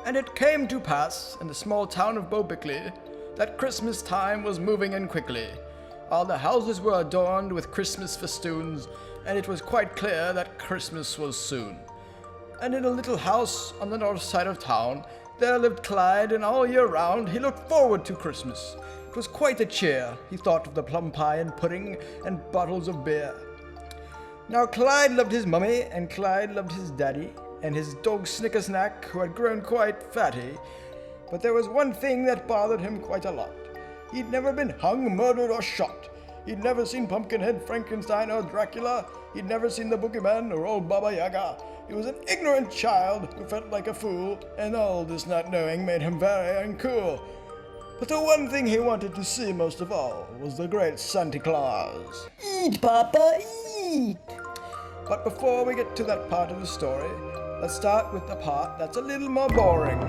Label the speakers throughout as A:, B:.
A: And it came to pass, in the small town of Beaubickley, that Christmas time was moving in quickly. All the houses were adorned with Christmas festoons, and it was quite clear that Christmas was soon. And in a little house on the north side of town, there lived Clyde, and all year round he looked forward to Christmas. It was quite a cheer. He thought of the plum pie and pudding and bottles of beer. Now Clyde loved his mummy, and Clyde loved his daddy, and his dog Snickersnack, who had grown quite fatty. But there was one thing that bothered him quite a lot. He'd never been hung, murdered, or shot. He'd never seen Pumpkinhead, Frankenstein, or Dracula. He'd never seen the Boogeyman or old Baba Yaga. He was an ignorant child who felt like a fool, and all this not knowing made him very uncool. But the one thing he wanted to see most of all was the great Santa Claus.
B: Eat, Papa, eat!
A: But before we get to that part of the story, let's start with the part that's a little more boring.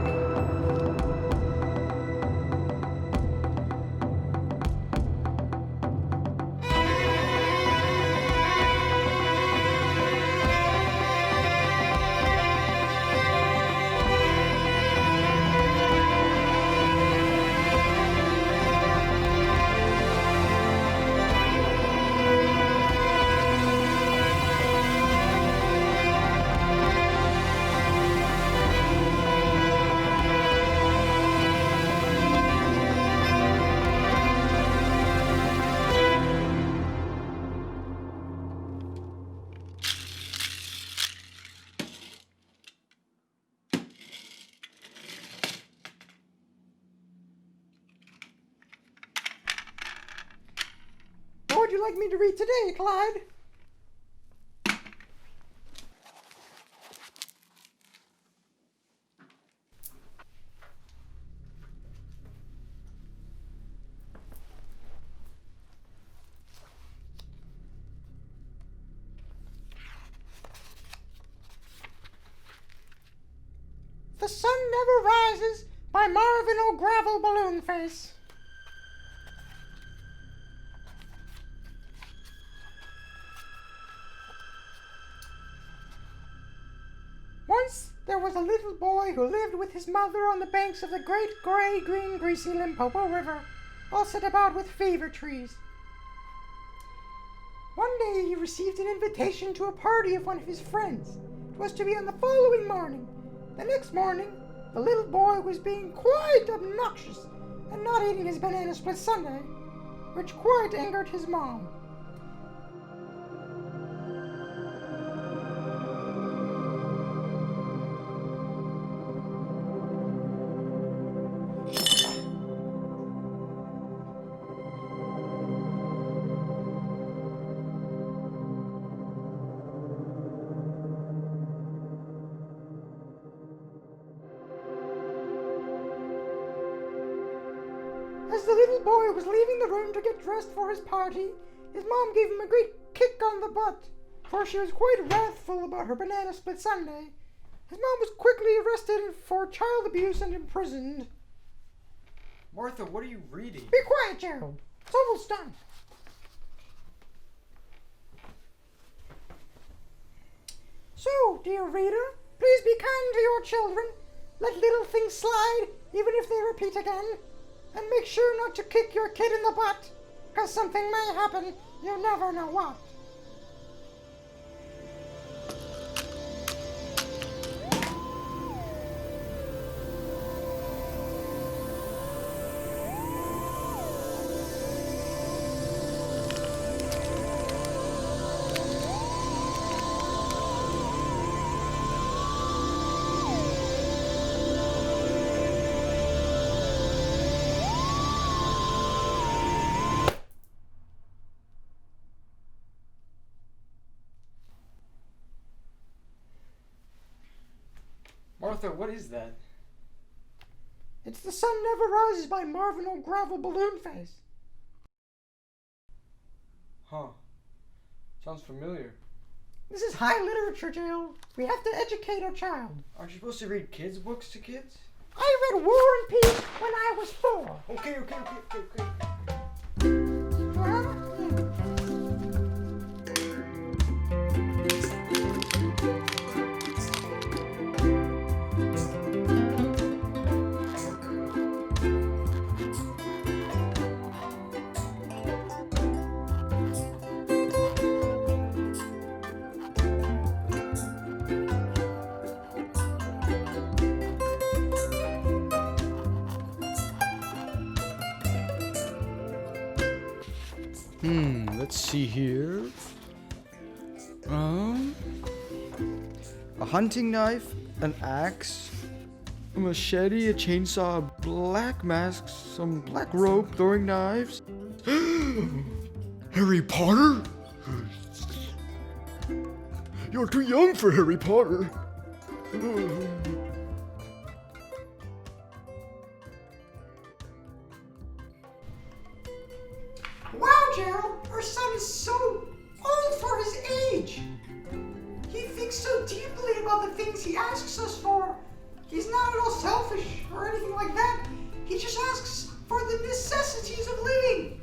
B: What would you like me to read today, Clyde? The Sun Never Rises by Marvin O'Gravel Balloonface. Once there was a little boy who lived with his mother on the banks of the great gray, green, greasy Limpopo River, all set about with fever trees. One day he received an invitation to a party of one of his friends. It was to be on the following morning. The next morning, the little boy was being quite obnoxious and not eating his banana split sundae, which quite angered his mom. As the little boy was leaving the room to get dressed for his party, his mom gave him a great kick on the butt, for she was quite wrathful about her banana split sundae. His mom was quickly arrested for child abuse and imprisoned.
A: Martha, what are you reading?
B: Be quiet, Gerald. It's almost done. So, dear reader, please be kind to your children. Let little things slide, even if they repeat again. And make sure not to kick your kid in the butt, because something may happen, you never know what.
A: Martha, what is that?
B: It's The Sun Never Rises by Marvin O'Gravel Balloonface.
A: Huh. Sounds familiar.
B: This is high literature, Gerald. We have to educate our child.
A: Aren't you supposed to read kids' books to kids?
B: I read War and Peace when I was 4.
A: Okay. Let's see here. A hunting knife, an axe, a machete, a chainsaw, a black mask, some black rope, throwing knives. Harry Potter? You're too young for Harry Potter.
B: Wow, Gerald, our son is so old for his age. He thinks so deeply about the things he asks us for. He's not at all selfish or anything like that. He just asks for the necessities of living.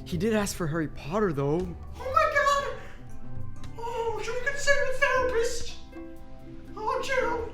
A: He did ask for Harry Potter, though.
B: Oh my God! Oh, should we consider a therapist? Oh, Gerald.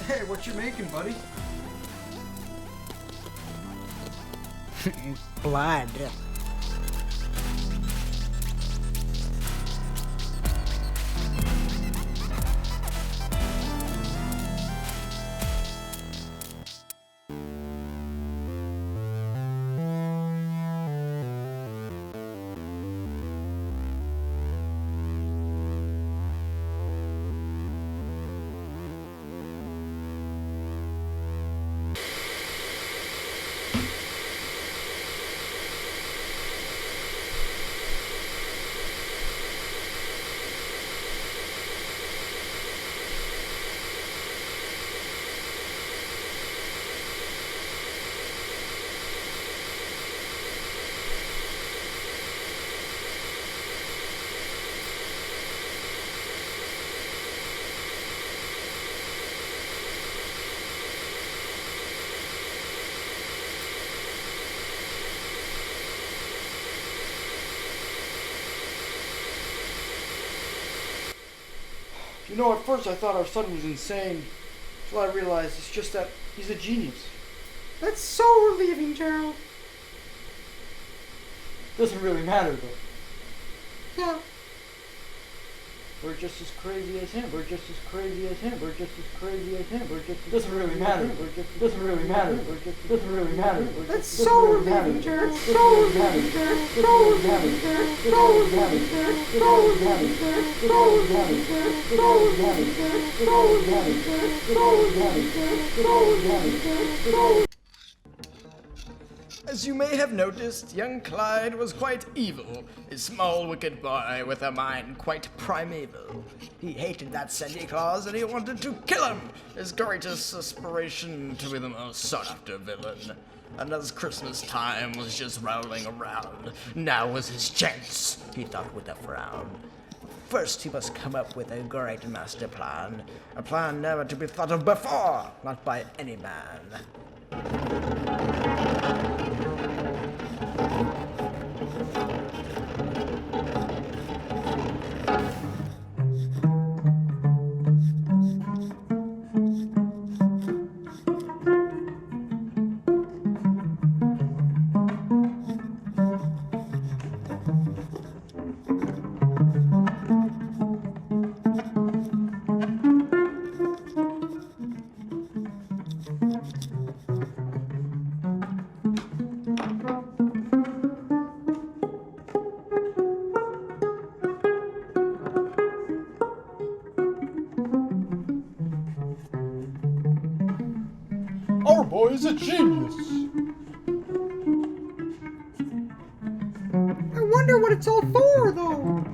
A: Hey, what you making, buddy?
C: Blood.
A: You know, at first I thought our son was insane. Until I realized it's just that he's a genius.
B: That's so relieving, Gerald.
A: Doesn't really matter, though.
B: Yeah.
A: We're just as crazy as him. We're just as crazy as him. We're just as crazy as him. We're just doesn't really matter. Doesn't really matter. Doesn't really matter.
B: That's so relieving, Gerald. So relieving, Gerald. So relieving, Gerald. So relieving, Gerald. So relieving, Gerald. So relieving, Gerald. So relieving, Gerald. So relieving, Gerald. So relieving, Gerald. So relieving, Gerald. So.
A: As you may have noticed, young Clyde was quite evil, a small wicked boy with a mind quite primeval. He hated that Santa Claus and he wanted to kill him, his greatest aspiration to be the most sought-after villain. And as Christmas time was just rolling around, now was his chance, he thought with a frown. First he must come up with a great master plan, a plan never to be thought of before, not by any man. Our boy is a genius.
B: I wonder what it's all for, though.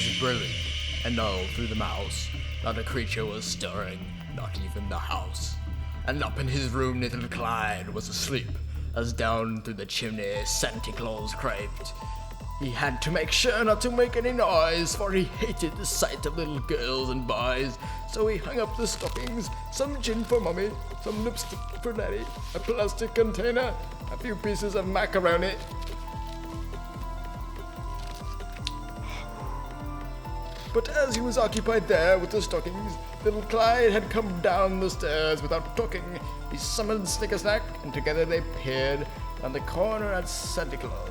A: was brilliant, and all through the mouse, not a creature was stirring, not even the house. And up in his room little Clyde was asleep, as down through the chimney Santa Claus crept. He had to make sure not to make any noise, for he hated the sight of little girls and boys. So he hung up the stockings, some gin for Mummy, some lipstick for Daddy, a plastic container, a few pieces of macaroni. But as he was occupied there with the stockings, little Clyde had come down the stairs without talking. He summoned Snickersnack, and together they peered on the corner at Santa Claus.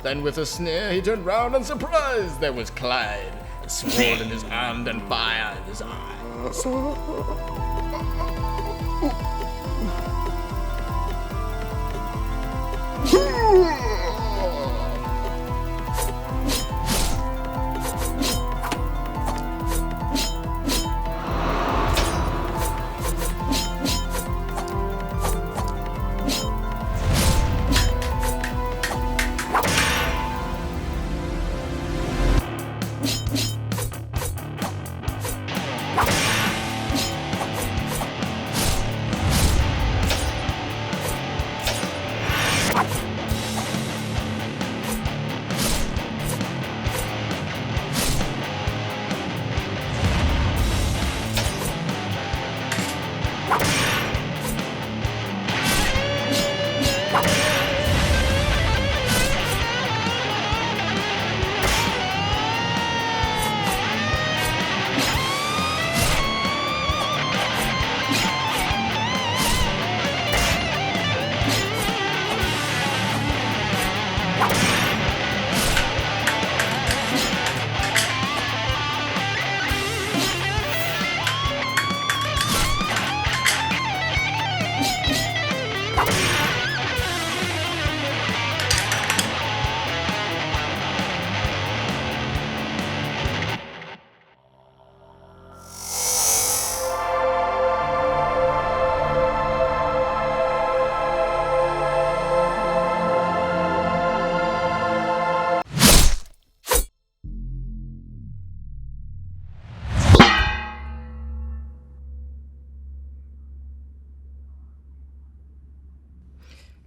A: Then with a sneer he turned round and surprised there was Clyde, a sword in his hand and fire in his eyes.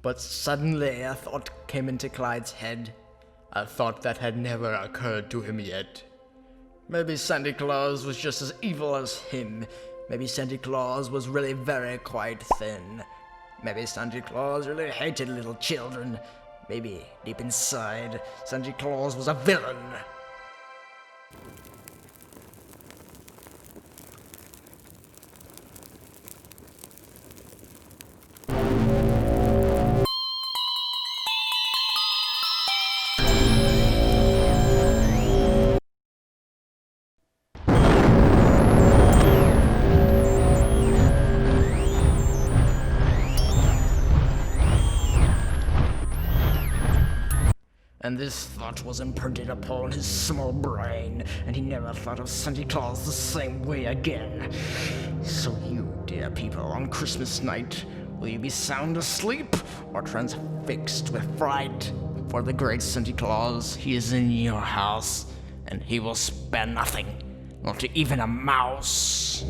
A: But suddenly a thought came into Clyde's head, a thought that had never occurred to him yet. Maybe Santa Claus was just as evil as him. Maybe Santa Claus was really very quite thin. Maybe Santa Claus really hated little children. Maybe, deep inside, Santa Claus was a villain. And this thought was imprinted upon his small brain, and he never thought of Santa Claus the same way again. So you, dear people, on Christmas night, will you be sound asleep or transfixed with fright? For the great Santa Claus, he is in your house, and he will spare nothing, not even a mouse.